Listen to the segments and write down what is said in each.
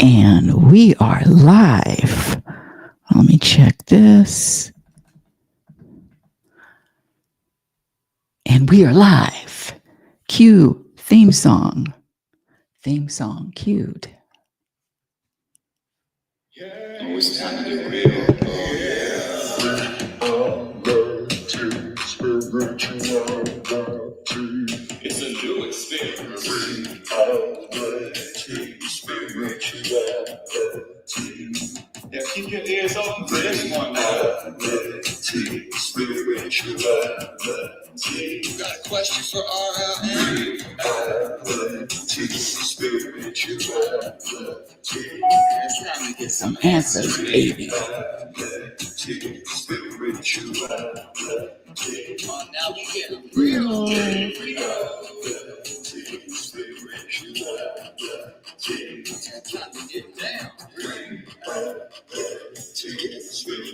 And we are live. Let me check this. And we are live. Cue theme song. Theme song cued. Oh, it's time to get real. Oh, yeah. It's a new experience. Yeah, keep your ears open for this one now. You got a question for RLM? It's time to get some answers, baby. Come on, now we get real. Time to get down. It's gonna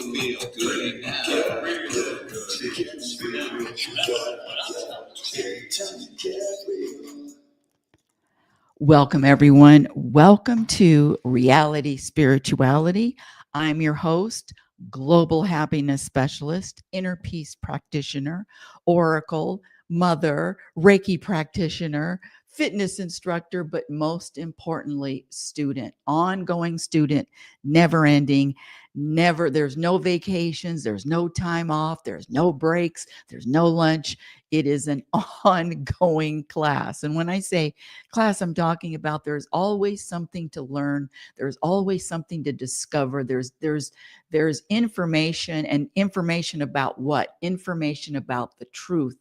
feel good now. Welcome, everyone. Welcome to Reality Spirituality. I'm your host, Global Happiness Specialist, Inner Peace Practitioner, Oracle, Mother, Reiki Practitioner, Fitness Instructor, but most importantly, student, ongoing student, never ending, never, there's no vacations, there's no time off, there's no breaks, there's no lunch. It is an ongoing class. And when I say class, I'm talking about there's always something to learn. There's always something to discover. There's information, and information about what? Information about the truth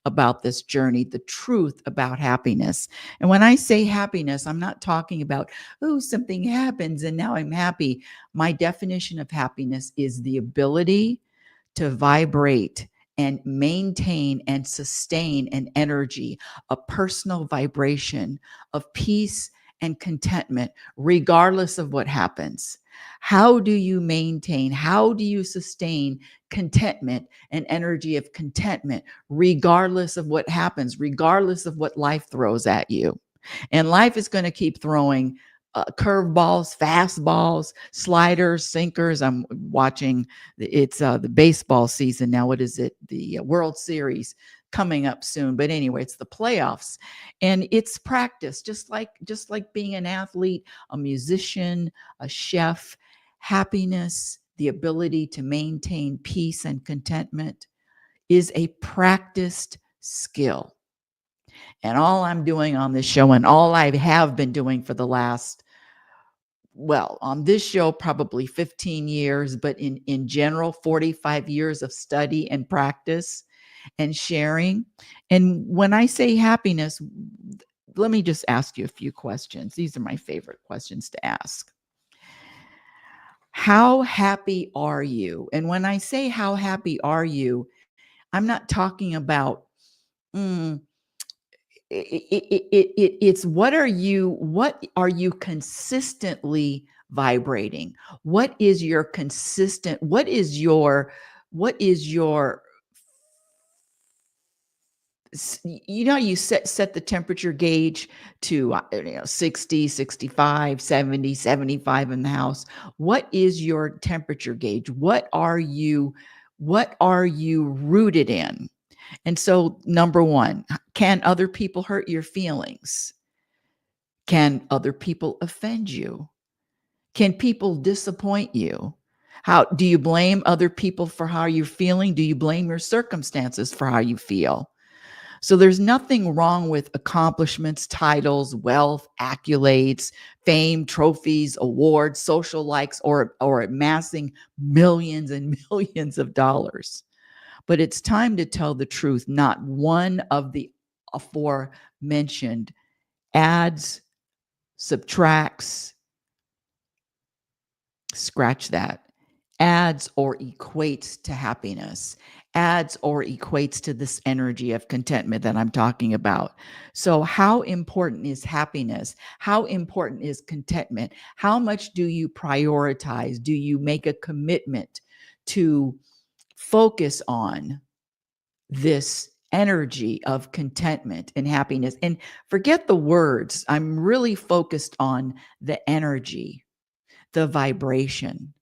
about this journey, the truth about happiness. And when I say happiness, I'm not talking about, oh, something happens and now I'm happy. My definition of happiness is the ability to vibrate and maintain and sustain an energy, a personal vibration of peace and contentment, regardless of what happens. How do you maintain, how do you sustain contentment and energy of contentment, regardless of what happens, regardless of what life throws at you? And life is going to keep throwing curveballs, fastballs, sliders, sinkers. I'm watching it's the baseball season now. What is it? The World Series coming up soon. But anyway, it's the playoffs, and it's practice, just like being an athlete, a musician, a chef. Happiness, the ability to maintain peace and contentment, is a practiced skill. And all I'm doing on this show, and all I have been doing for the last, well, on this show, probably 15 years, but in general, 45 years of study and practice and sharing. And when I say happiness, let me just ask you a few questions. These are my favorite questions to ask. How happy are you? And when I say how happy are you, I'm not talking about, it's what are you consistently vibrating? What is your consistent, what is your you set the temperature gauge to 60, 65, 70, 75 in the house. What is your temperature gauge? What are you rooted in? And so, number one, can other people hurt your feelings? Can other people offend you? Can people disappoint you? How do you blame other people for how you're feeling? Do you blame your circumstances for how you feel? So there's nothing wrong with accomplishments, titles, wealth, accolades, fame, trophies, awards, social likes, or amassing millions and millions of dollars. But it's time to tell the truth. Not one of the aforementioned adds, subtracts, scratch that, adds or equates to happiness, adds or equates to this energy of contentment that I'm talking about. So how important is happiness? How important is contentment? How much do you prioritize? Do you make a commitment to focus on this energy of contentment and happiness. And forget the words. I'm really focused on the energy, the vibration,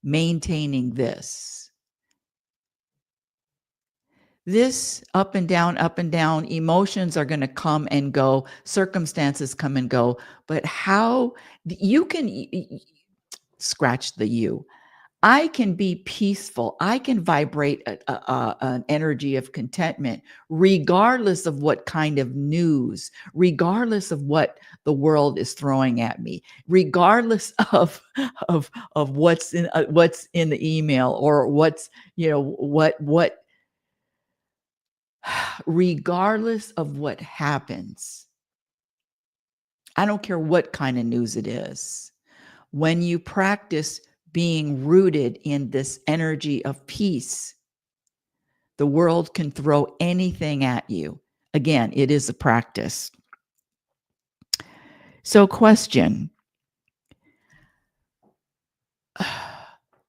maintaining this. This up and down, emotions are going to come and go, circumstances come and go. But how you can scratch the you. I can be peaceful. I can vibrate an energy of contentment, regardless of what kind of news, regardless of what the world is throwing at me, regardless of what's in the email or what's what regardless of what happens. I don't care what kind of news it is. When you practice being rooted in this energy of peace, the world can throw anything at you. Again, it is a practice. So, question: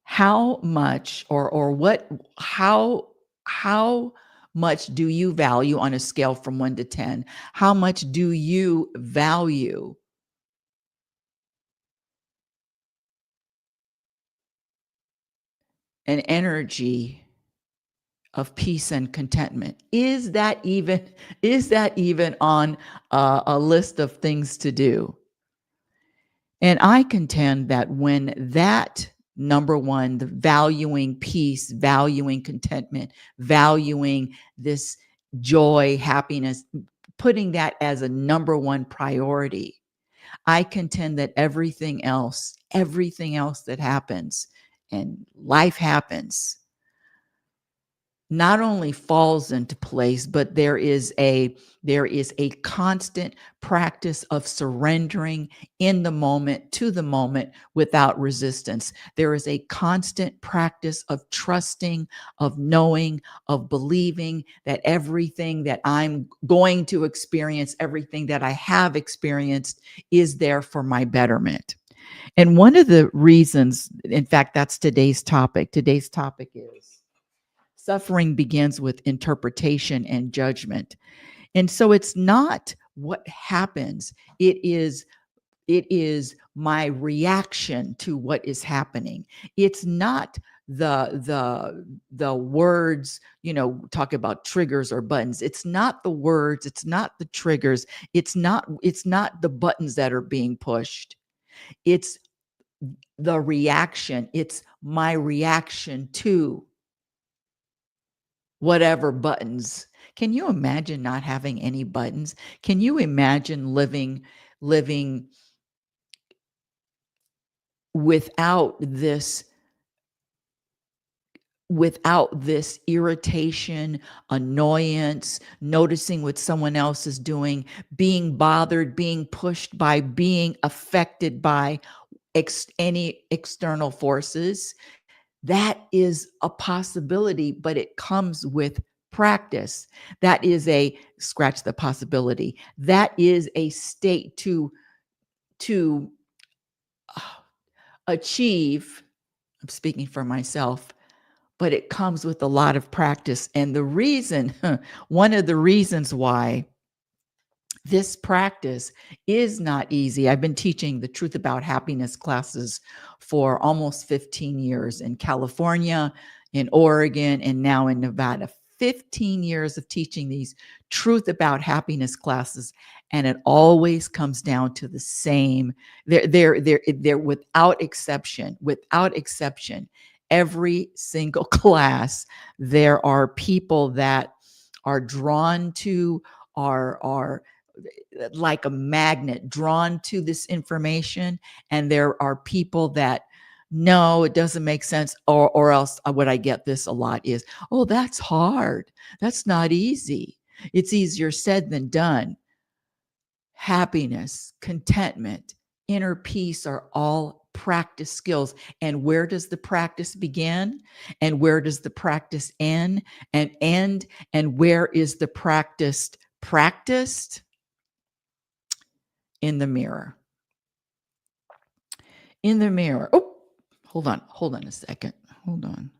how much or what how much do you value on a scale from 1 to 10? How much do you value an energy of peace and contentment? Is that even on a list of things to do? And I contend that when that number one, the valuing peace, valuing contentment, valuing this joy, happiness, putting that as a number one priority, I contend that everything else that happens and life happens not only falls into place, but there is a constant practice of surrendering in the moment to the moment without resistance. There is a constant practice of trusting, of knowing, of believing that everything that I'm going to experience, everything that I have experienced is there for my betterment. And one of the reasons, in fact, that's today's topic. Today's topic is suffering begins with interpretation and judgment. And so it's not what happens, it is my reaction to what is happening. It's not the words, talk about triggers or buttons. It's not the words, it's not the triggers, it's not the buttons that are being pushed. It's the reaction, it's my reaction to whatever buttons. Can you imagine not having any buttons? Can you imagine living without this irritation, annoyance, noticing what someone else is doing, being bothered, being pushed by, being affected by any external forces? That is a possibility, but it comes with practice. That is a scratch the possibility. That is a state to uh, achieve. I'm speaking for myself, but it comes with a lot of practice. And the reason, one of the reasons why this practice is not easy. I've been teaching the Truth About Happiness classes for almost 15 years in California, in Oregon, and now in Nevada. 15 years of teaching these Truth About Happiness classes, and it always comes down to the same. They're without exception. Without exception, every single class, there are people that are drawn to, are like a magnet drawn to this information, and there are people that no, it doesn't make sense, or else what I get this a lot is, oh, that's hard, that's not easy, it's easier said than done. Happiness, contentment, inner peace are all practice skills. And where does the practice begin, and where does the practice end, and where is the practice practiced? In the mirror. In the mirror. Oh, hold on a second. Hold on.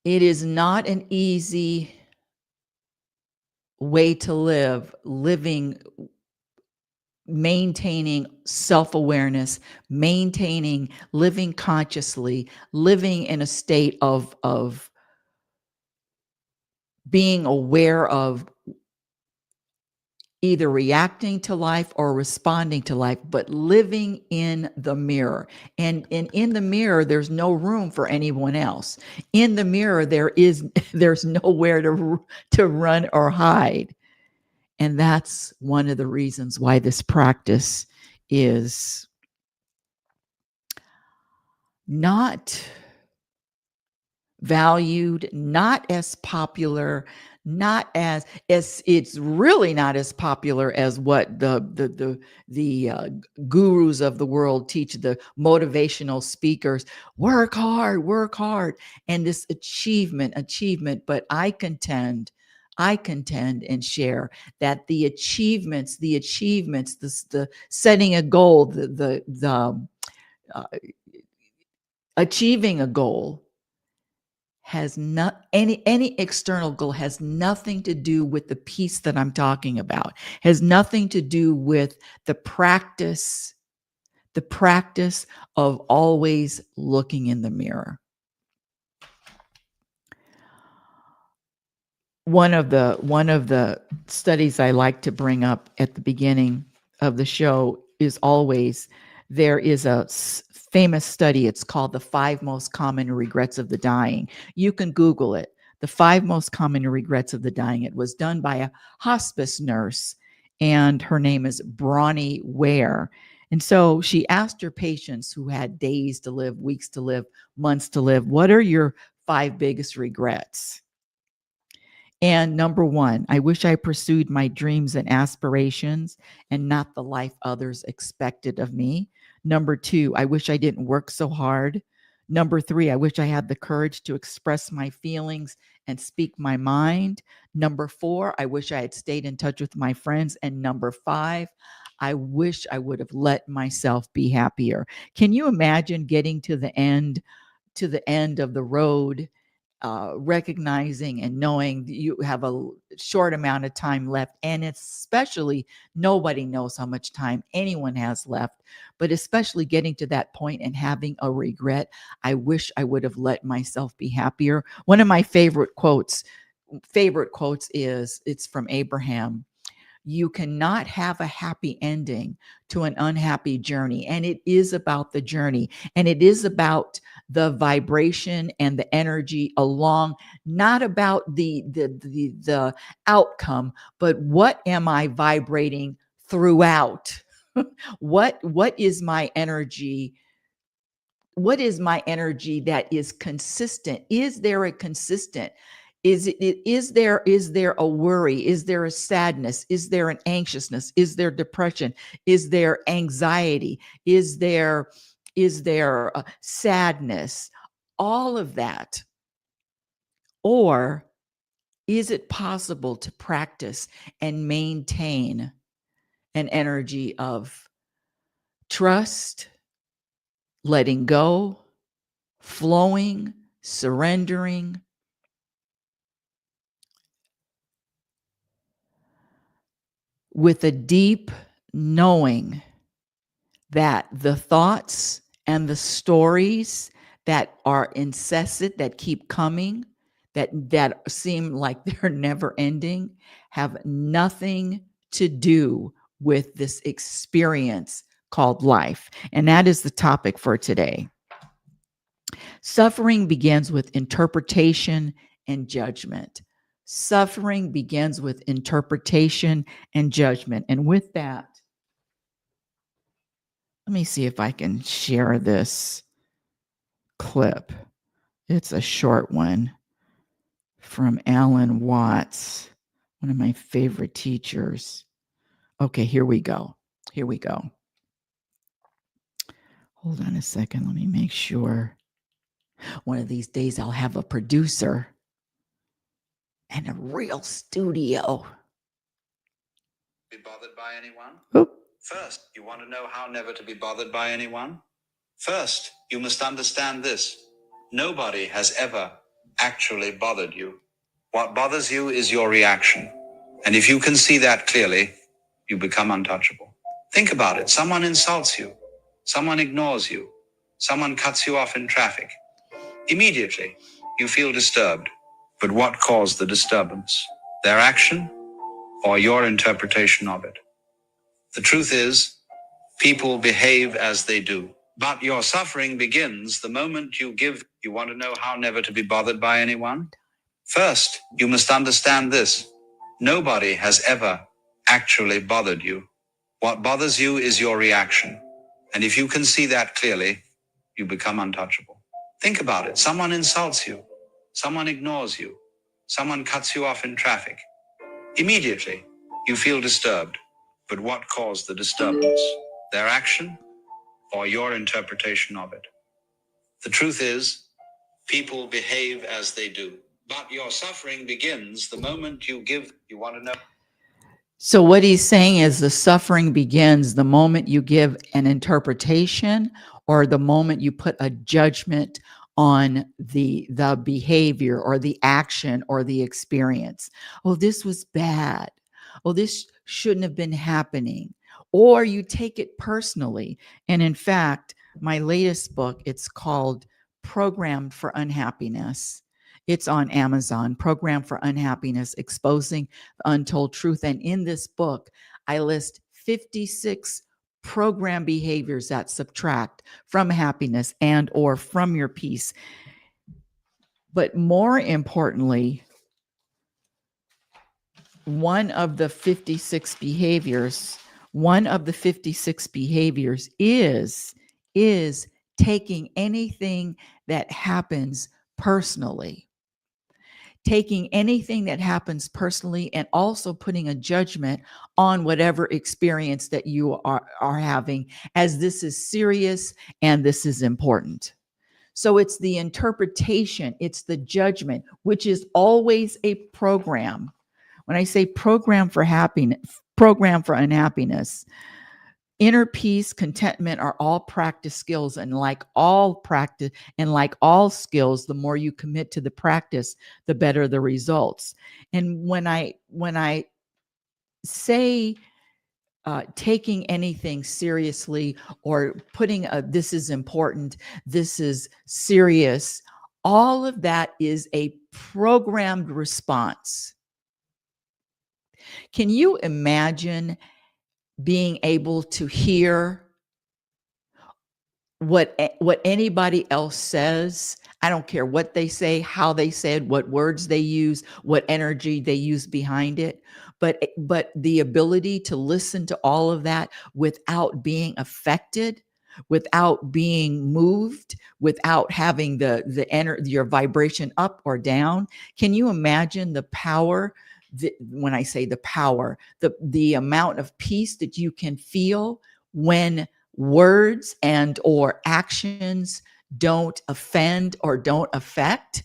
It is not an easy way to live, maintaining self-awareness, maintaining living consciously, living in a state of being aware of either reacting to life or responding to life, but living in the mirror. And in the mirror, there's no room for anyone else. In the mirror, there's nowhere to run or hide. And that's one of the reasons why this practice is not valued, not as popular, not as it's really not as popular as what the gurus of the world teach, the motivational speakers. Work hard, and this achievement. But I contend and share that the achievements, the setting a goal, the achieving a goal has not any external goal has nothing to do with the peace that I'm talking about, has nothing to do with the practice of always looking in the mirror. One of the studies I like to bring up at the beginning of the show is always, there is a famous study. It's called The 5 Most Common Regrets of the Dying. You can Google it. The 5 Most Common Regrets of the Dying. It was done by a hospice nurse, and her name is Bronnie Ware. And so she asked her patients who had days to live, weeks to live, months to live, what are your 5 biggest regrets? And number 1, I wish I pursued my dreams and aspirations and not the life others expected of me. Number 2, I wish I didn't work so hard. Number 3, I wish I had the courage to express my feelings and speak my mind. Number 4, I wish I had stayed in touch with my friends. And number 5, I wish I would have let myself be happier. Can you imagine getting to the end of the road, recognizing and knowing that you have a short amount of time left, and especially nobody knows how much time anyone has left, but especially getting to that point and having a regret? I wish I would have let myself be happier. One of my favorite quotes is, it's from Abraham. You cannot have a happy ending to an unhappy journey. And it is about the journey, and it is about the vibration and the energy along, not about the outcome, but what am I vibrating throughout? what is my energy? What is my energy that is consistent? Is there a consistent? Is there a worry? Is there a sadness? Is there an anxiousness? Is there depression? Is there anxiety? Is there sadness? All of that. Or is it possible to practice and maintain an energy of trust, letting go, flowing, surrendering, with a deep knowing that the thoughts and the stories that are incessant, that keep coming, that seem like they're never ending, have nothing to do with this experience called life. And that is the topic for today. Suffering begins with interpretation and judgment. Suffering begins with interpretation and judgment. And with that, let me see if I can share this clip. It's a short one from Alan Watts, one of my favorite teachers. Okay, here we go. Hold on a second. Let me make sure. One of these days I'll have a producer and a real studio. Be bothered by anyone? Oop. First, you want to know how never to be bothered by anyone? First, you must understand this. Nobody has ever actually bothered you. What bothers you is your reaction. And if you can see that clearly, you become untouchable. Think about it. Someone insults you. Someone ignores you. Someone cuts you off in traffic. Immediately, you feel disturbed. But what caused the disturbance? Their action or your interpretation of it? The truth is, people behave as they do. But your suffering begins the moment you give. You want to know how never to be bothered by anyone? First, you must understand this. Nobody has ever actually bothered you. What bothers you is your reaction. And if you can see that clearly, you become untouchable. Think about it. Someone insults you. Someone ignores you. Someone cuts you off in traffic. Immediately, you feel disturbed. But what caused the disturbance? Their action or your interpretation of it? The truth is, people behave as they do. But your suffering begins the moment you give. You want to know? So what he's saying is the suffering begins the moment you give an interpretation or the moment you put a judgment on the behavior or the action or the experience. Oh, this was bad. Oh, this shouldn't have been happening. Or you take it personally. And in fact, my latest book, it's called Programmed for Unhappiness. It's on Amazon, Programmed for Unhappiness, Exposing the Untold Truth. And in this book, I list 56 program behaviors that subtract from happiness and or from your peace. But more importantly, one of the 56 behaviors is taking anything that happens personally. Taking anything that happens personally and also putting a judgment on whatever experience that you are having, as this is serious and this is important. So it's the interpretation, it's the judgment, which is always a program. When I say program for happiness, program for unhappiness, inner peace, contentment are all practice skills. And like all practice and like all skills, the more you commit to the practice, the better the results. And when I say taking anything seriously or putting this is important, this is serious, all of that is a programmed response. Can you imagine being able to hear what anybody else says? I don't care what they say, how they said, what words they use, what energy they use behind it, but the ability to listen to all of that without being affected, without being moved, without having your vibration up or down. Can you imagine the power? When I say the power, the amount of peace that you can feel when words and or actions don't offend or don't affect.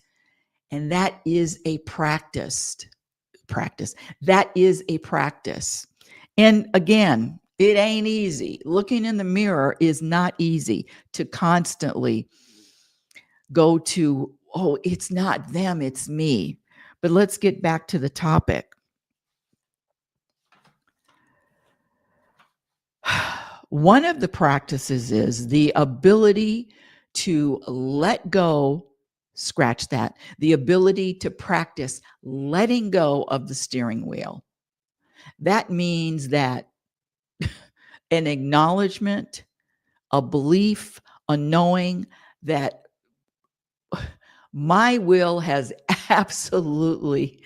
And that is a practice. That is a practice. And again, it ain't easy. Looking in the mirror is not easy to constantly go to, oh, it's not them, it's me. But let's get back to the topic. One of the practices is the ability to let go, scratch that, the ability to practice letting go of the steering wheel. That means that an acknowledgement, a belief, a knowing that my will has absolutely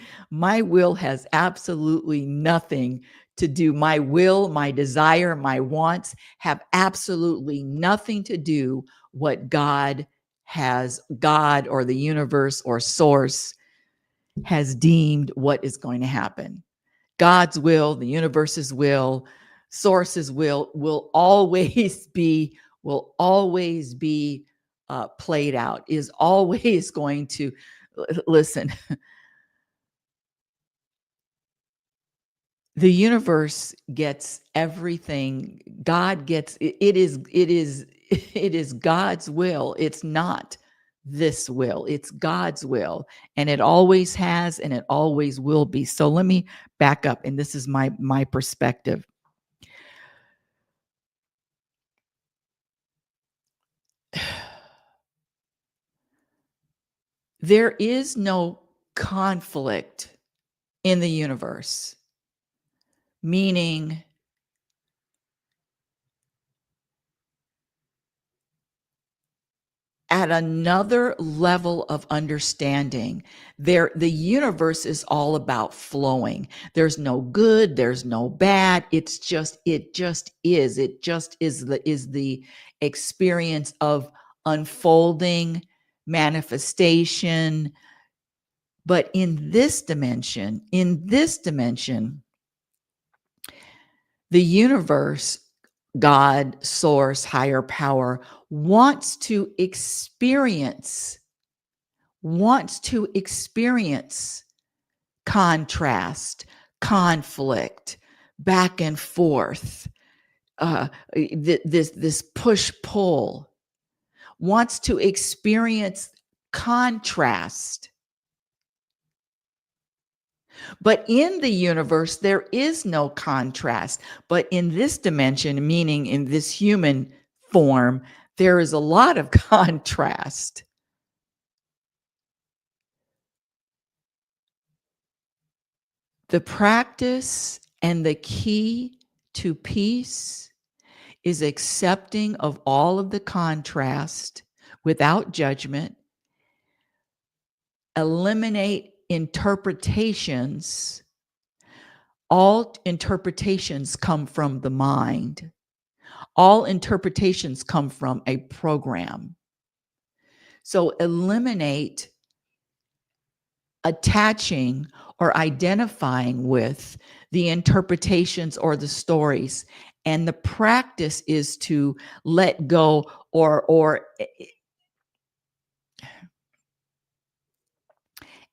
nothing to do. My will, my desire, my wants have absolutely nothing to do what God or the universe or source has deemed what is going to happen. God's will, the universe's will, source's will always be played out, is always going to listen. The universe gets everything. God gets it is God's will. It's not this will. It's God's will, and it always has and it always will be. So let me back up, and this is my perspective. There is no conflict in the universe, meaning at another level of understanding, the universe is all about flowing. There's no good, there's no bad. It just is. It just is the experience of unfolding manifestation. But in this dimension, the universe, God, source, higher power, wants to experience contrast, conflict, back and forth, this push pull, wants to experience contrast. But in the universe, there is no contrast. But in this dimension, meaning in this human form, there is a lot of contrast. The practice and the key to peace is accepting of all of the contrast without judgment, eliminate interpretations. All interpretations come from the mind. All interpretations come from a program. So eliminate attaching or identifying with the interpretations or the stories. And the practice is to let go or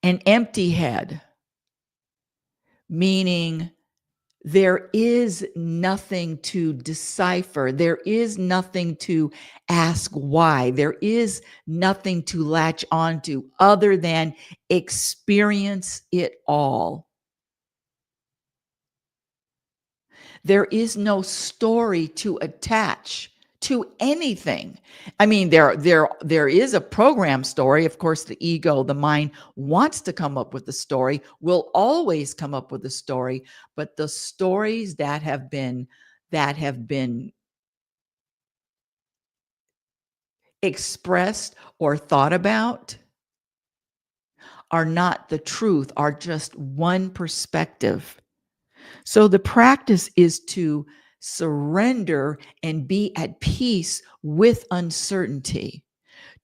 an empty head, meaning there is nothing to decipher. There is nothing to ask why. There is nothing to latch onto other than experience it all. There is no story to attach to anything. I mean, there is a program story. Of course, the ego, the mind wants to come up with the story, will always come up with a story, but the stories that have been expressed or thought about are not the truth, are just one perspective. So the practice is to surrender and be at peace with uncertainty,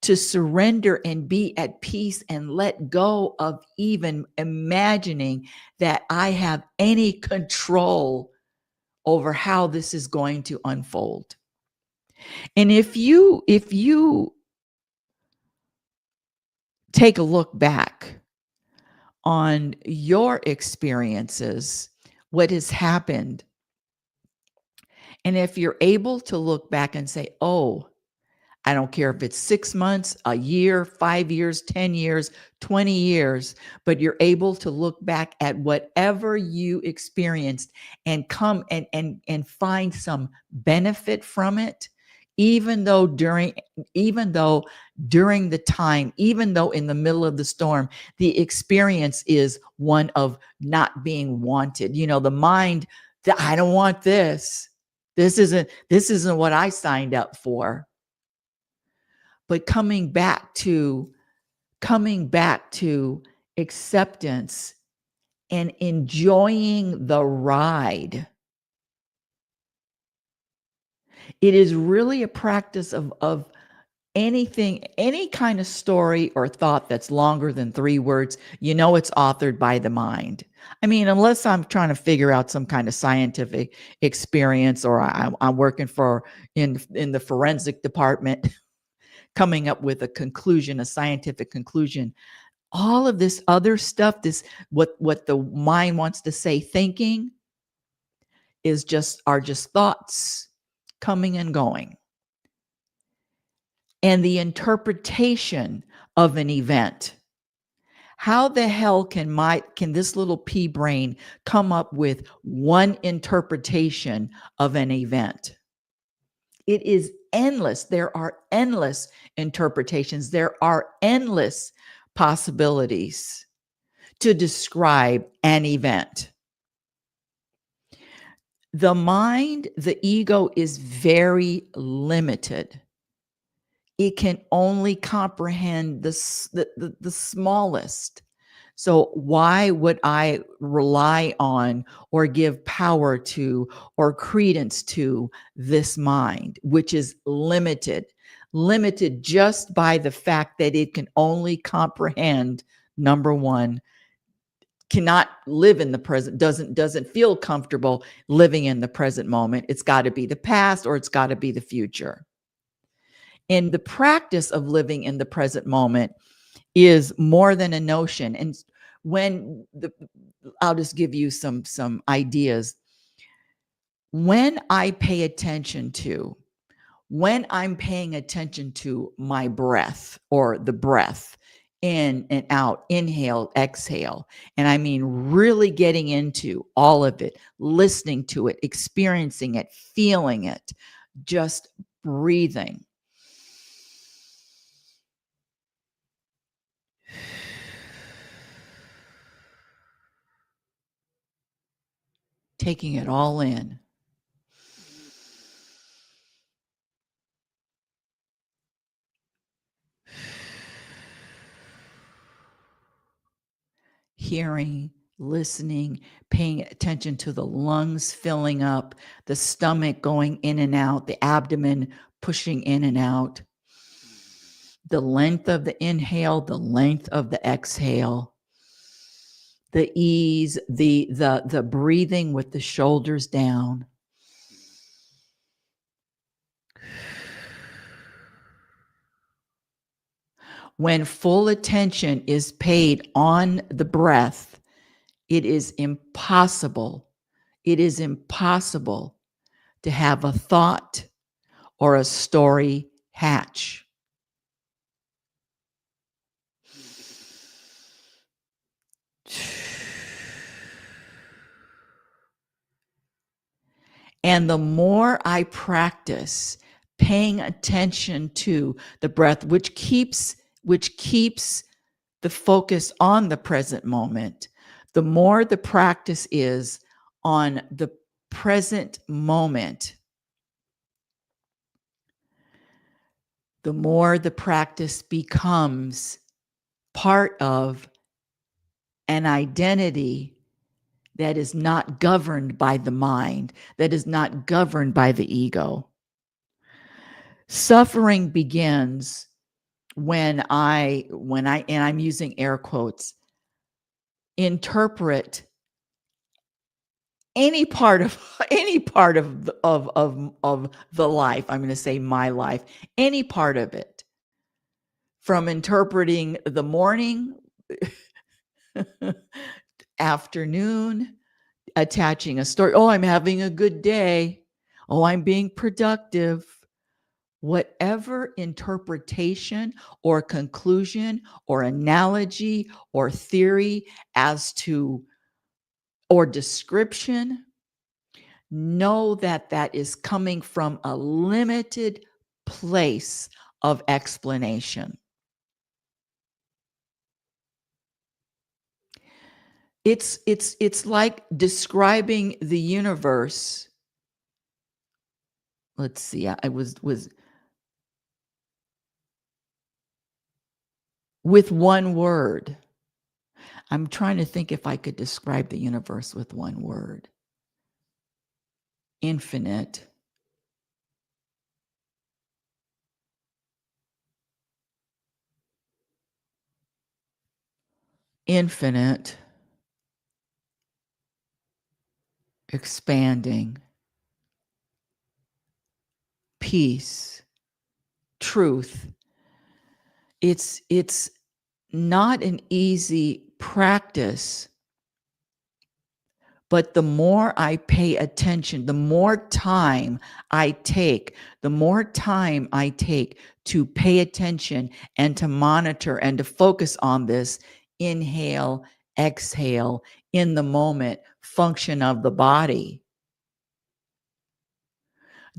to surrender and be at peace and let go of even imagining that I have any control over how this is going to unfold. And if you take a look back on your experiences, what has happened, and if you're able to look back and say, oh, I don't care if it's 6 months, a year, 5 years, 10 years, 20 years, but you're able to look back at whatever you experienced and come and find some benefit from it, even though during the time, even though in the middle of the storm, the experience is one of not being wanted. You know, the mind, I don't want this. This isn't what I signed up for. But coming back to acceptance and enjoying the ride. It is really a practice of anything, any kind of story or thought that's longer than 3 words, it's authored by the mind. I mean, unless I'm trying to figure out some kind of scientific experience, or I'm working in the forensic department, coming up with a scientific conclusion. All of this other stuff, what the mind wants to say, thinking, are just thoughts coming and going. And the interpretation of an event. How the hell can this little pea brain come up with one interpretation of an event? It is endless. There are endless interpretations. There are endless possibilities to describe an event. The mind, the ego, is very limited. It can only comprehend the smallest. So why would I rely on or give power to or credence to this mind, which is limited just by the fact that it can only comprehend, number one, cannot live in the present, doesn't feel comfortable living in the present moment. It's got to be the past or it's got to be the future. And the practice of living in the present moment is more than a notion. And I'll just give you some ideas. When I'm paying attention to my breath, or the breath, in and out, inhale, exhale, and I mean really getting into all of it, listening to it, experiencing it, feeling it, just breathing. Taking it all in. Hearing, listening, paying attention to the lungs filling up, the stomach going in and out, the abdomen pushing in and out, the length of the inhale, the length of the exhale, the ease, the breathing with the shoulders down. When full attention is paid on the breath, it is impossible to have a thought or a story hatch. And the more I practice paying attention to the breath, which keeps the focus on the present moment, the more the practice is on the present moment, the more the practice becomes part of an identity that is not governed by the mind, that is not governed by the ego. Suffering begins when I, and I'm using air quotes, interpret any part of the life. I'm going to say my life, any part of it, from interpreting the morning, afternoon, attaching a story. Oh, I'm having a good day. Oh, I'm being productive. Whatever interpretation or conclusion or analogy or theory as to, or description, know that that is coming from a limited place of explanation. It's like describing the universe. Let's see. I was with one word. I'm trying to think if I could describe the universe with one word. Infinite. Infinite. Expanding. Peace. Truth. It's not an easy practice, But the more I pay attention, the more time I take, to pay attention and to monitor and to focus on this inhale, exhale, in the moment function of the body,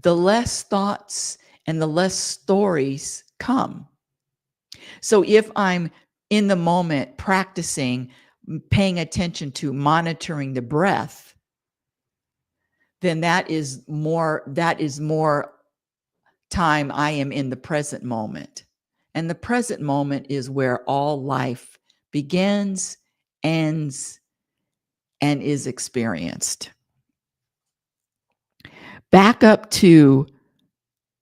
the less thoughts and the less stories come. So if I'm in the moment practicing, paying attention to monitoring the breath, then that is more time I am in the present moment. And the present moment is where all life begins, ends, and is experienced. Back up to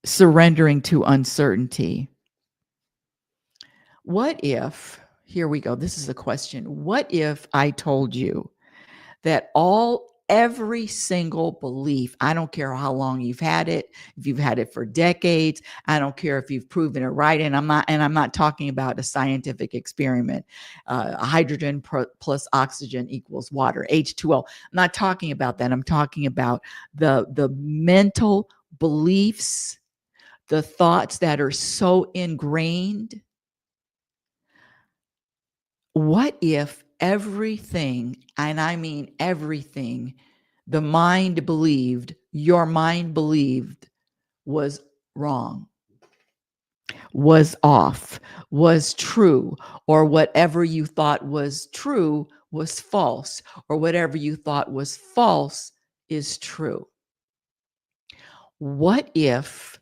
surrendering to uncertainty. What if, here we go, this is a question. What if I told you that every single belief, I don't care how long you've had it, if you've had it for decades, I don't care if you've proven it right, and I'm not talking about a scientific experiment, hydrogen plus oxygen equals water, H2O. I'm not talking about that. I'm talking about the mental beliefs, the thoughts that are so ingrained. What if everything, and I mean everything, your mind believed was wrong, was off, was true, or whatever you thought was true was false, or whatever you thought was false is true? What if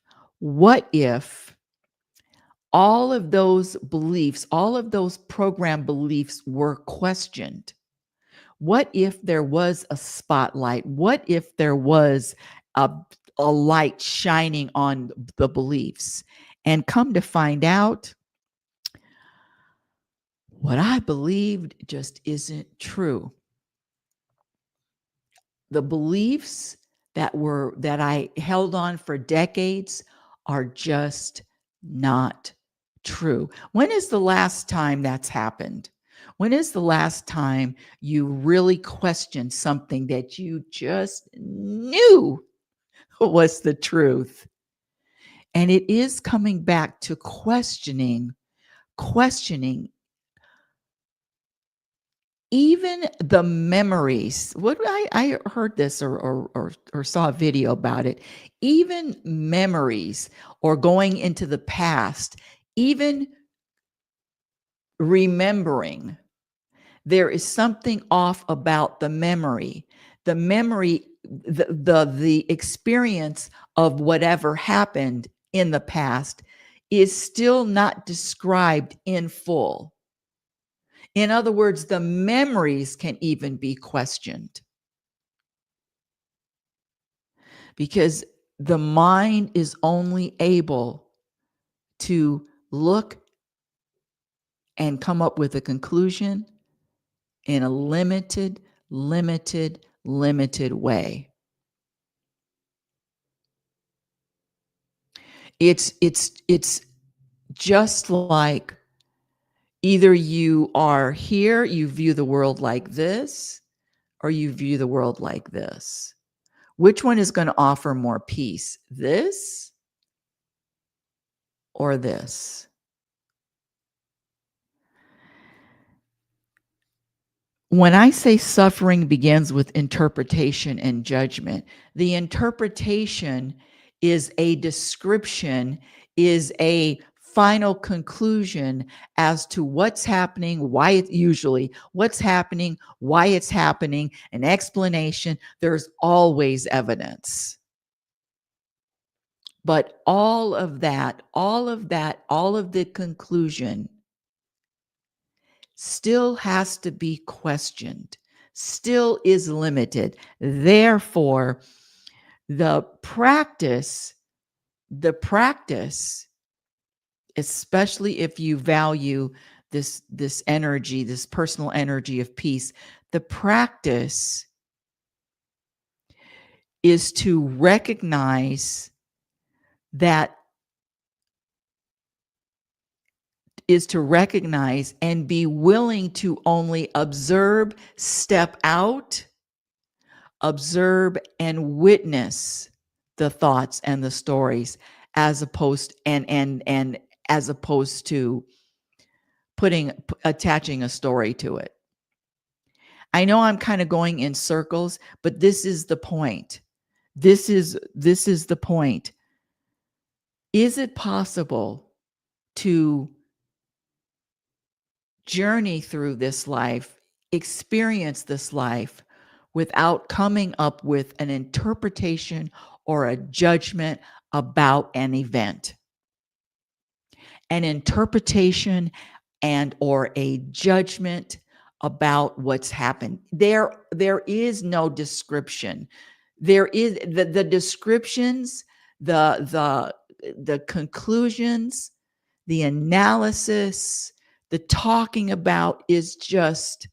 all of those beliefs, all of those program beliefs were questioned? What if there was a spotlight? What if there was a, a light shining on the beliefs? And come to find out, what I believed just isn't true. The beliefs that I held on for decades are just not true. When is the last time that's happened? When is the last time you really questioned something that you just knew was the truth? And it is coming back to questioning even the memories. What I heard this or saw a video about it. Even memories or going into the past, even remembering, there is something off about the memory. The memory, the experience of whatever happened in the past is still not described in full. In other words, the memories can even be questioned because the mind is only able to look and come up with a conclusion in a limited way. It's just like either you are here, you view the world like this, or you view the world like this. Which one is going to offer more peace? This or this? When I say suffering begins with interpretation and judgment, the interpretation is a description, is a final conclusion as to what's happening, why it's usually what's happening, why it's happening, an explanation. There's always evidence. But all of the conclusion still has to be questioned, still is limited. Therefore, the practice, especially if you value this energy, this personal energy of peace, the practice is to recognize and be willing to only observe, step out, observe and witness the thoughts and the stories, as opposed and as opposed to attaching a story to it. I know I'm kind of going in circles, but this is the point. This is the point. Is it possible to journey through this life, experience this life, without coming up with an interpretation or a judgment about an event? An interpretation and or a judgment about what's happened. There is no description. There is the descriptions, the conclusions, the analysis, the talking about is just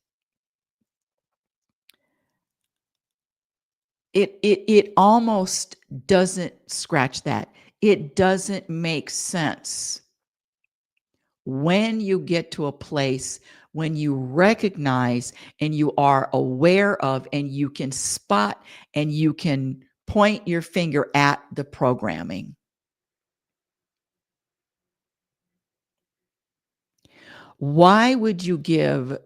it almost doesn't scratch that. It doesn't make sense when you get to a place when you recognize and you are aware of and you can spot and you can point your finger at the programming. Why would you give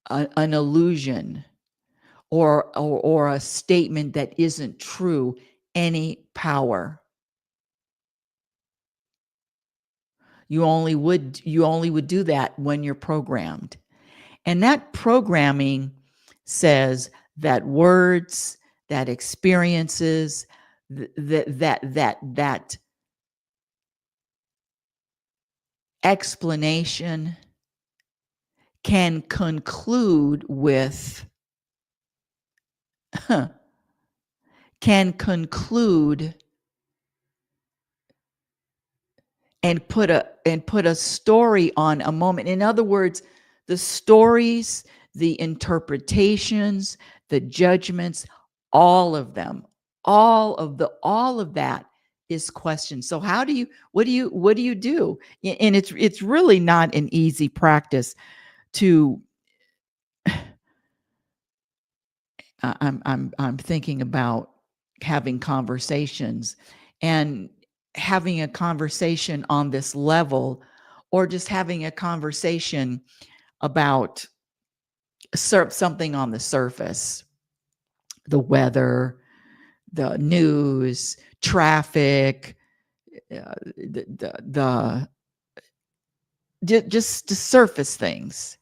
an illusion or a statement that isn't true any power? You only would do that when you're programmed. And that programming says that words, that experiences, that explanation can conclude with can conclude and put a story on a moment. In other words, the stories, the interpretations, the judgments, all of them, all of that is questioned. So what do you do? And it's really not an easy practice to I'm thinking about having conversations and having a conversation on this level, or just having a conversation about something on the surface, the weather, the news, traffic, just the surface things.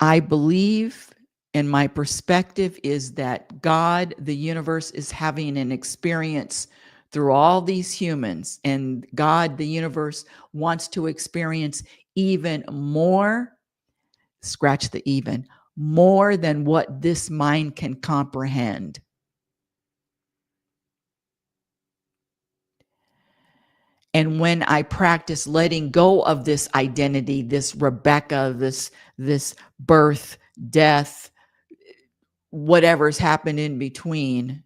I believe, and my perspective is that God, the universe, is having an experience through all these humans, and God, the universe, wants to experience even more, scratch the even, more than what this mind can comprehend. And when I practice letting go of this identity, this Rebecca, this birth, death, whatever's happened in between,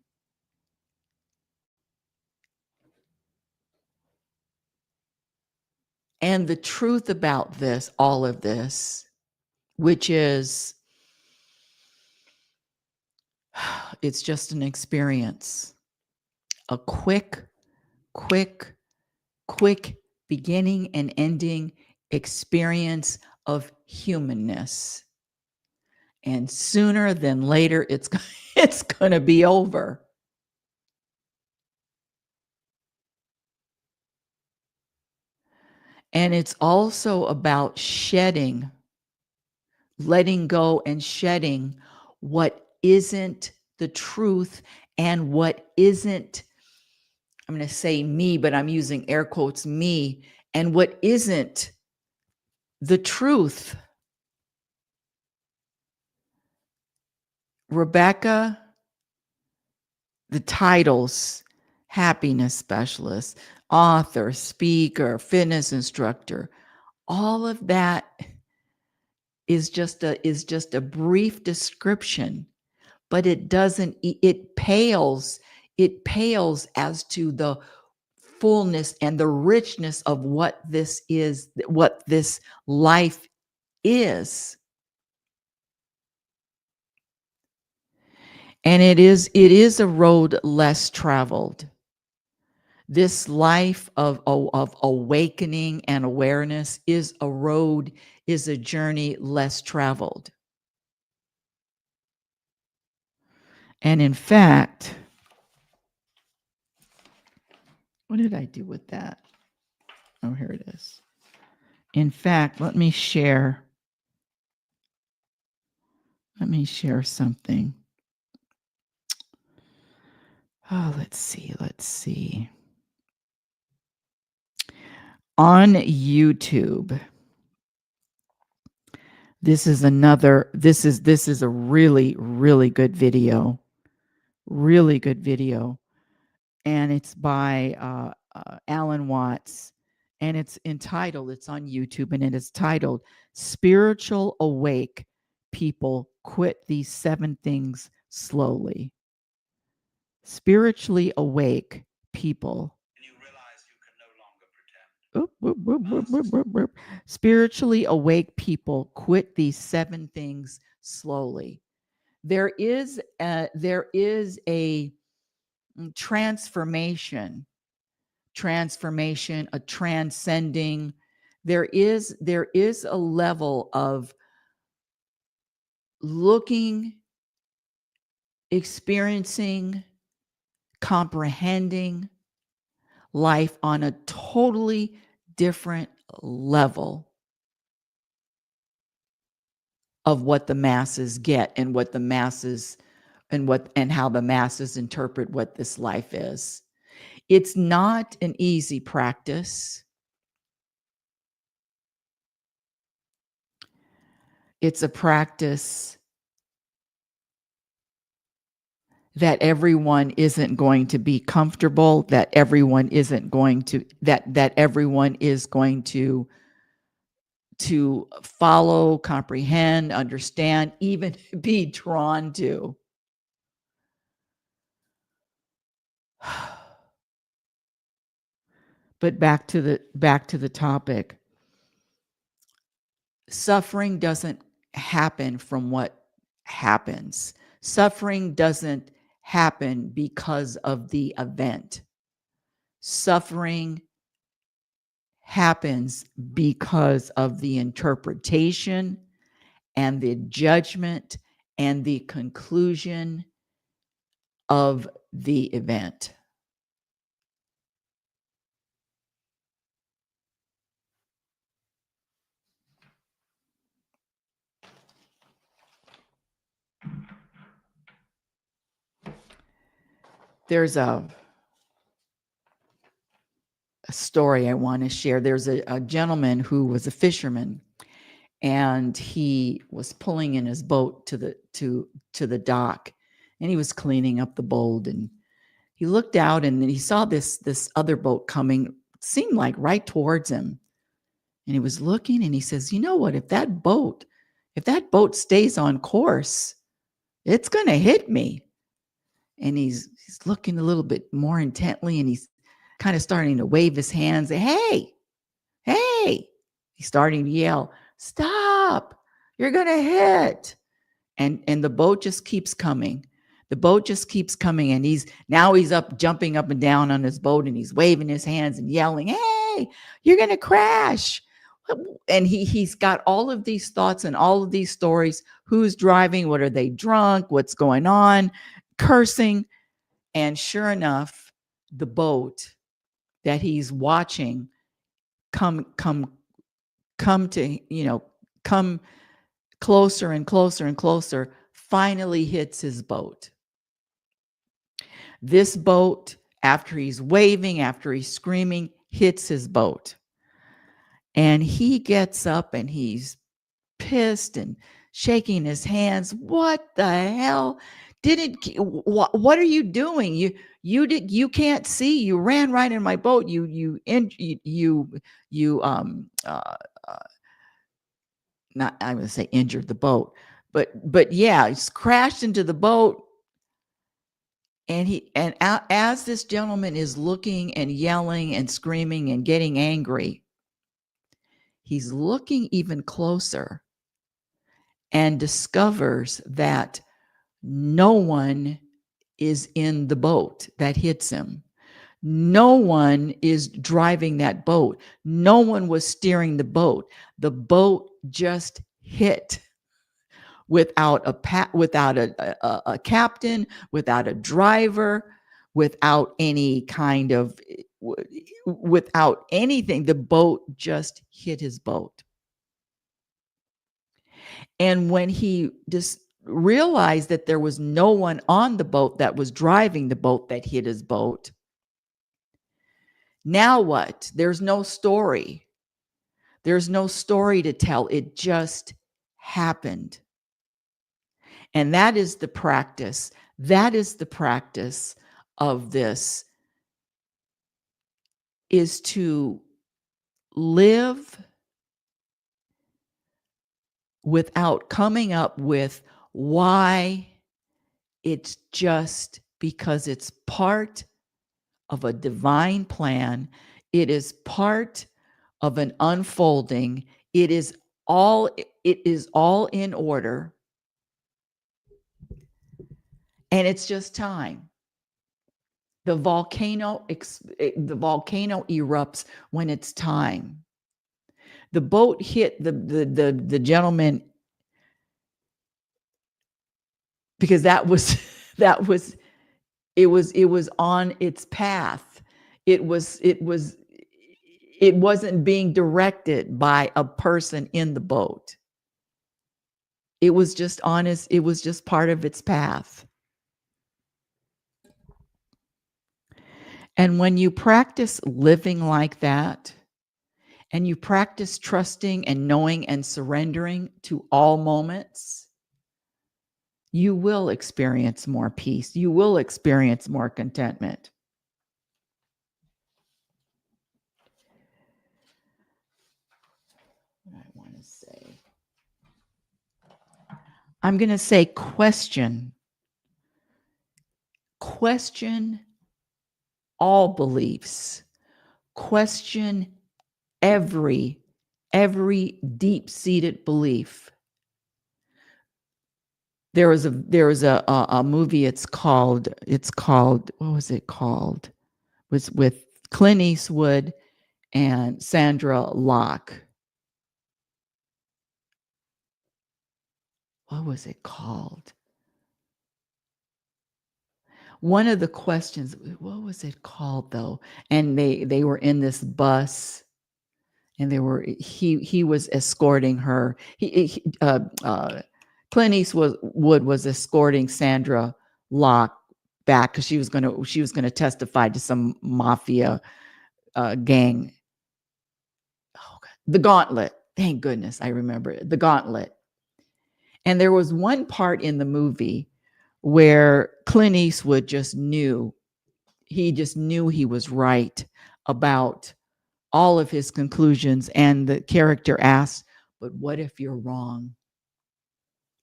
and the truth about this, all of this, which is, it's just an experience, a quick beginning and ending experience of humanness. And sooner than later, it's going to be over. And it's also about shedding, letting go and shedding what isn't the truth and what isn't, I'm going to say me, but I'm using air quotes, me, and what isn't the truth. Rebecca, the titles, happiness specialist, author, speaker, fitness instructor, all of that is just a brief description, but it pales as to the fullness and the richness of what this is, what this life is. And it is a road less traveled. This life of awakening and awareness is a road, is a journey less traveled. And in fact, what did I do with that? Oh, here it is. In fact, let me share something. Oh, let's see. On YouTube, this is a really, really good video. Really good video. And it's by Alan Watts. And it's entitled, it's on YouTube, and it is titled, Spiritual Awake People Quit These 7 Things Slowly. Spiritually awake people. And you realize you can no longer pretend. Spiritually awake people quit these 7 things slowly. There is a transformation, a transcending. There is a level of looking, experiencing, comprehending life on a totally different level of what the masses get and what the masses and how the masses interpret what this life is. It's not an easy practice. It's a practice that everyone isn't going to be comfortable, that everyone isn't going to, that everyone is going to follow, comprehend, understand, even be drawn to. But back to the topic. Suffering doesn't happen from what happens. Suffering doesn't happen because of the event. Suffering happens because of the interpretation and the judgment and the conclusion of the event. There's a story I want to share. There's a gentleman who was a fisherman, and he was pulling in his boat to the dock, and he was cleaning up the boat, and he looked out and he saw this other boat coming, seemed like right towards him. And he was looking and he says, you know what, if that boat stays on course, it's going to hit me. And he's looking a little bit more intently, and he's kind of starting to wave his hands. Hey, he's starting to yell, stop, you're going to hit. And the boat just keeps coming. The boat just keeps coming. And he's up, jumping up and down on his boat, and he's waving his hands and yelling, hey, you're going to crash. And he's got all of these thoughts and all of these stories. Who's driving? What are they drunk? What's going on? Cursing. And sure enough, the boat that he's watching come closer and closer and closer, finally hits his boat. This boat, after he's waving, after he's screaming, hits his boat. And he gets up and he's pissed and shaking his hands. What the hell? What are you doing? You can't see. You ran right in my boat. Not, I'm going to say injured the boat, but yeah, he's crashed into the boat. And as this gentleman is looking and yelling and screaming and getting angry, he's looking even closer. and discovers that no one is in the boat that hits him. No one is driving that boat. No one was steering the boat. The boat just hit without a captain, without a driver, without any kind of without anything. The boat just hit his boat. And when he just realized that there was no one on the boat that was driving the boat that hit his boat, now what? There's no story. There's no story to tell. It just happened. And that is the practice. That is the practice of this, is to live without coming up with why. It's just because it's part of a divine plan. It is part of an unfolding. It is all in order. And it's just time. The volcano erupts when it's time. The boat hit the gentleman because it was on its path. It wasn't being directed by a person in the boat. It was just part of its path. And when you practice living like that, and you practice trusting and knowing and surrendering to all moments, you will experience more peace. You will experience more contentment. What I want to say. I'm going to say question. Question all beliefs. Question every deep-seated belief. There was a movie. It's called what was it called? It was with Clint Eastwood and Sandra Locke. What was it called? One of the questions, what was it called though? And they were in this bus, and he was escorting her. Clint Eastwood was escorting Sandra Locke back because she was gonna testify to some mafia gang. Oh God. The Gauntlet. Thank goodness I remember it. The Gauntlet. And there was one part in the movie where Clint Eastwood just knew he was right about all of his conclusions. And the character asked, but what if you're wrong?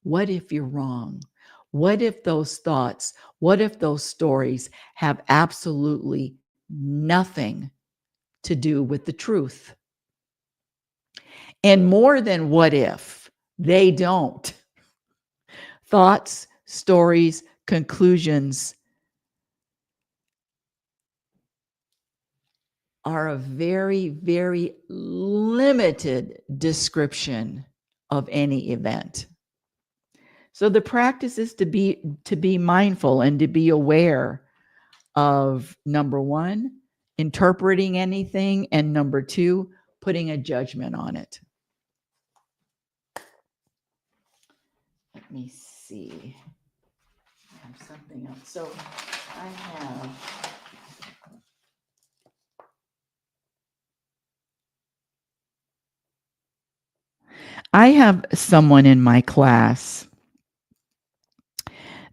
What if you're wrong? What if those thoughts, what if those stories have absolutely nothing to do with the truth? And more than what if, they don't. Thoughts, stories, conclusions are a very, very limited description of any event. So the practice is to be mindful and to be aware of, number one, interpreting anything, and number two, putting a judgment on it. Let me see. I have something else. So I have someone in my class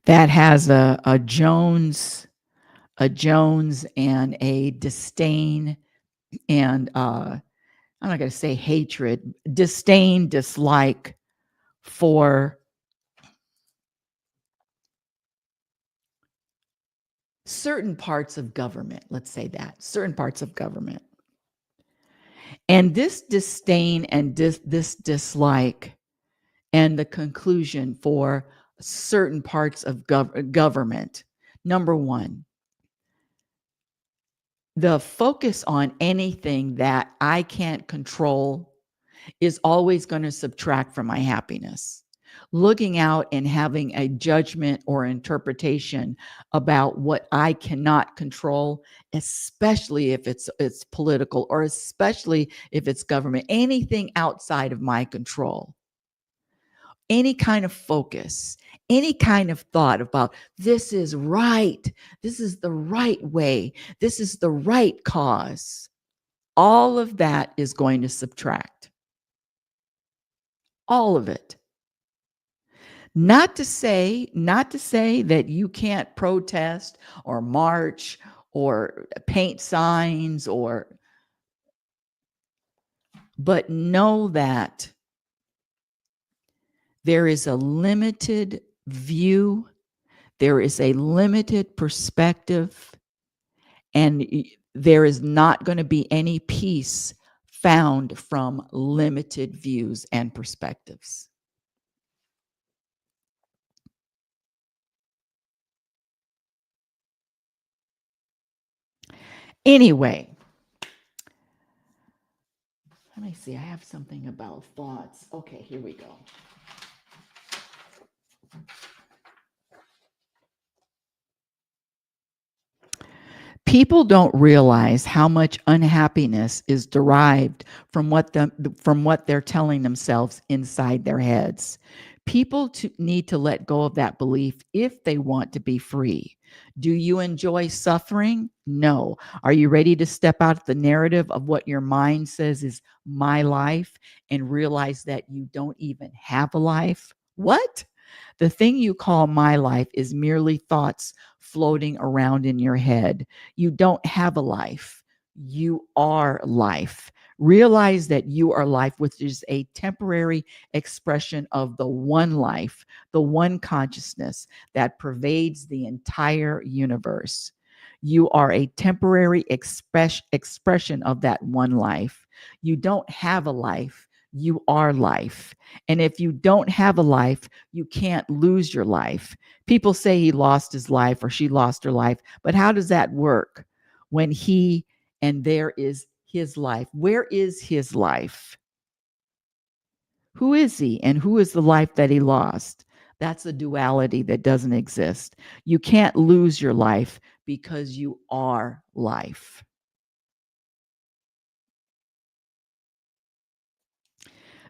that has a Jones and a disdain and I'm not going to say hatred, disdain, dislike for certain parts of government. Let's say that, certain parts of government. And this disdain and this dislike and the conclusion for certain parts of government. Number one, the focus on anything that I can't control is always going to subtract from my happiness. Looking out and having a judgment or interpretation about what I cannot control, especially if it's political or especially if it's government, anything outside of my control, any kind of focus, any kind of thought about this is right, this is the right way, this is the right cause, all of that is going to subtract. All of it. Not to say that you can't protest or march or paint signs but know that there is a limited view, there is a limited perspective, and there is not going to be any peace found from limited views and perspectives. Anyway, let me see. I have something about thoughts. Okay, here we go. People don't realize how much unhappiness is derived from what they're telling themselves inside their heads. People need to let go of that belief if they want to be free. Do you enjoy suffering? No. Are you ready to step out of the narrative of what your mind says is my life and realize that you don't even have a life? What? The thing you call my life is merely thoughts floating around in your head. You don't have a life. You are life. Realize that you are life, which is a temporary expression of the one life, the one consciousness that pervades the entire universe. You are a temporary expression of that one life. You don't have a life. You are life. And if you don't have a life, you can't lose your life. People say he lost his life or she lost her life, but how does that work when he and there is his life? Where is his life? Who is he and who is the life that he lost? That's a duality that doesn't exist. You can't lose your life because you are life.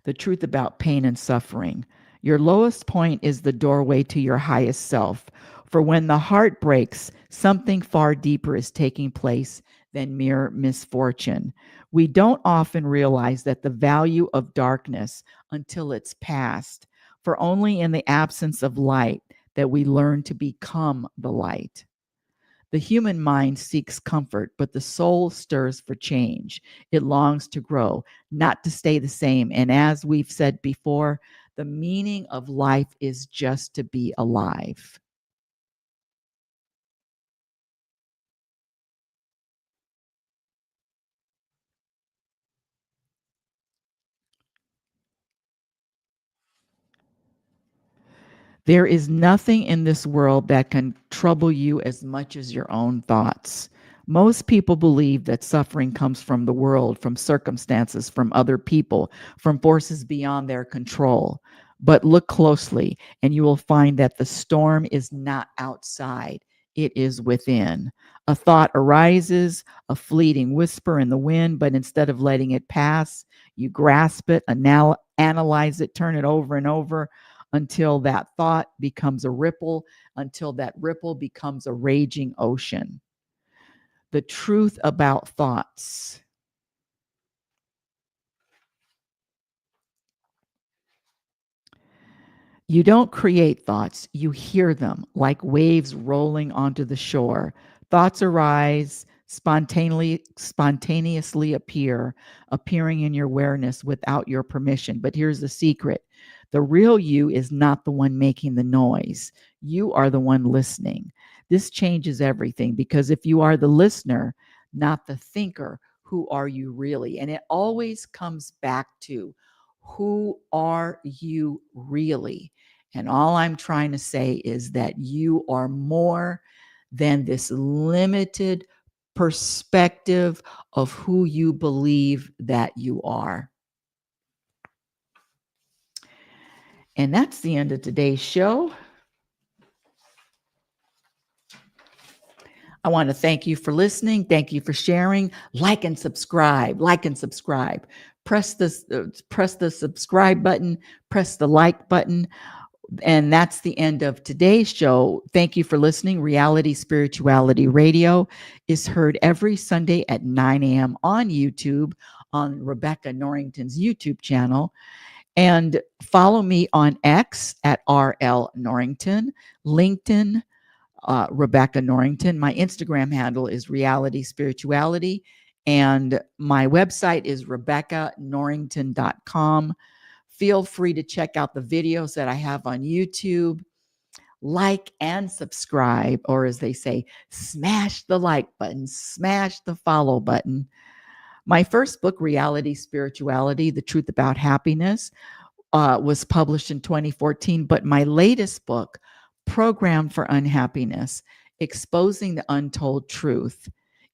The truth about pain and suffering. Your lowest point is the doorway to your highest self. For when the heart breaks, something far deeper is taking place than mere misfortune. We don't often realize that the value of darkness until it's past, for only in the absence of light that we learn to become the light. The human mind seeks comfort, but the soul stirs for change. It longs to grow, not to stay the same. And as we've said before, the meaning of life is just to be alive. There is nothing in this world that can trouble you as much as your own thoughts. Most people believe that suffering comes from the world, from circumstances, from other people, from forces beyond their control. But look closely, and you will find that the storm is not outside, it is within. A thought arises, a fleeting whisper in the wind, but instead of letting it pass, you grasp it, analyze it, turn it over and over until that thought becomes a ripple, until that ripple becomes a raging ocean. The truth about thoughts. You don't create thoughts, you hear them like waves rolling onto the shore. Thoughts arise, spontaneously appearing in your awareness without your permission. But here's the secret. The real you is not the one making the noise. You are the one listening. This changes everything because if you are the listener, not the thinker, who are you really? And it always comes back to Who are you really? And all I'm trying to say is that you are more than this limited perspective of who you believe that you are. And that's the end of today's show. I want to thank you for listening. Thank you for sharing. Like and subscribe. Like and subscribe. Press the subscribe button. Press the like button. And that's the end of today's show. Thank you for listening. Reality Spirituality Radio is heard every Sunday at 9 a.m. on YouTube, on Rebecca Norrington's YouTube channel. And follow me on X at RL Norrington, LinkedIn, Rebecca Norrington. My Instagram handle is Reality Spirituality, and my website is RebeccaNorrington.com. Feel free to check out the videos that I have on YouTube. Like and subscribe, or as they say, smash the like button, smash the follow button. My first book, Reality Spirituality, The Truth About Happiness, was published in 2014, but my latest book, Program for Unhappiness, Exposing the Untold Truth,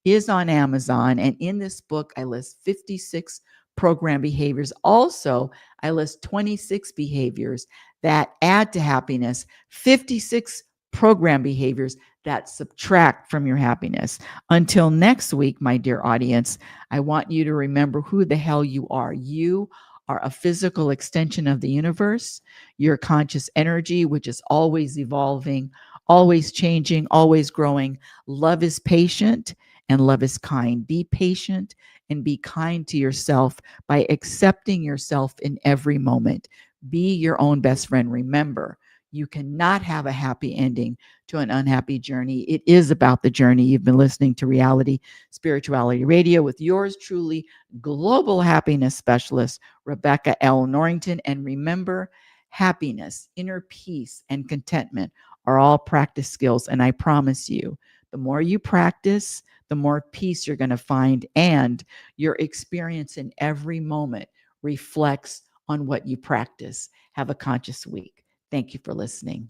is on Amazon. And in this book, I list 56 program behaviors. Also, I list 26 behaviors that add to happiness, 56 program behaviors that subtract from your happiness. Until next week, my dear audience, I want you to remember who the hell you are. You are a physical extension of the universe, your conscious energy, which is always evolving, always changing, always growing. Love is patient and love is kind. Be patient and be kind to yourself by accepting yourself in every moment. Be your own best friend. Remember, you cannot have a happy ending to an unhappy journey. It is about the journey. You've been listening to Reality Spirituality Radio with yours truly, global happiness specialist, Rebecca L. Norrington. And remember, happiness, inner peace, and contentment are all practice skills. And I promise you, the more you practice, the more peace you're going to find. And your experience in every moment reflects on what you practice. Have a conscious week. Thank you for listening.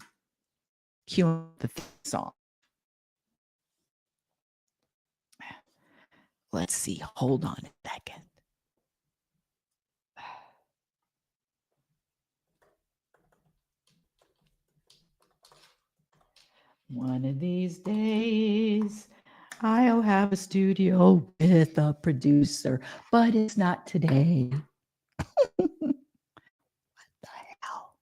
Cue the song. Let's see. Hold on a second. One of these days, I'll have a studio with a producer, but it's not today. What the hell?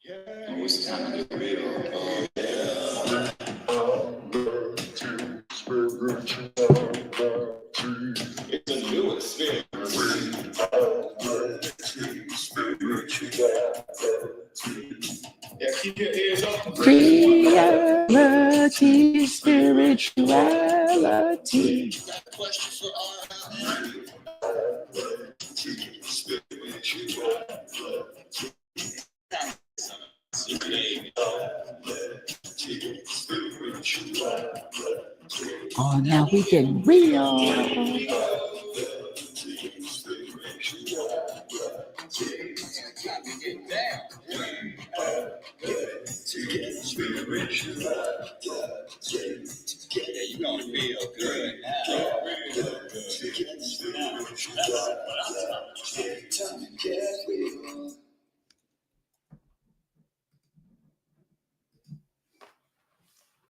It's time to get real. It's a new experience. Yeah, keep your ears open. Reality, spirituality. Oh, now we get real. Yeah, you gonna feel good now.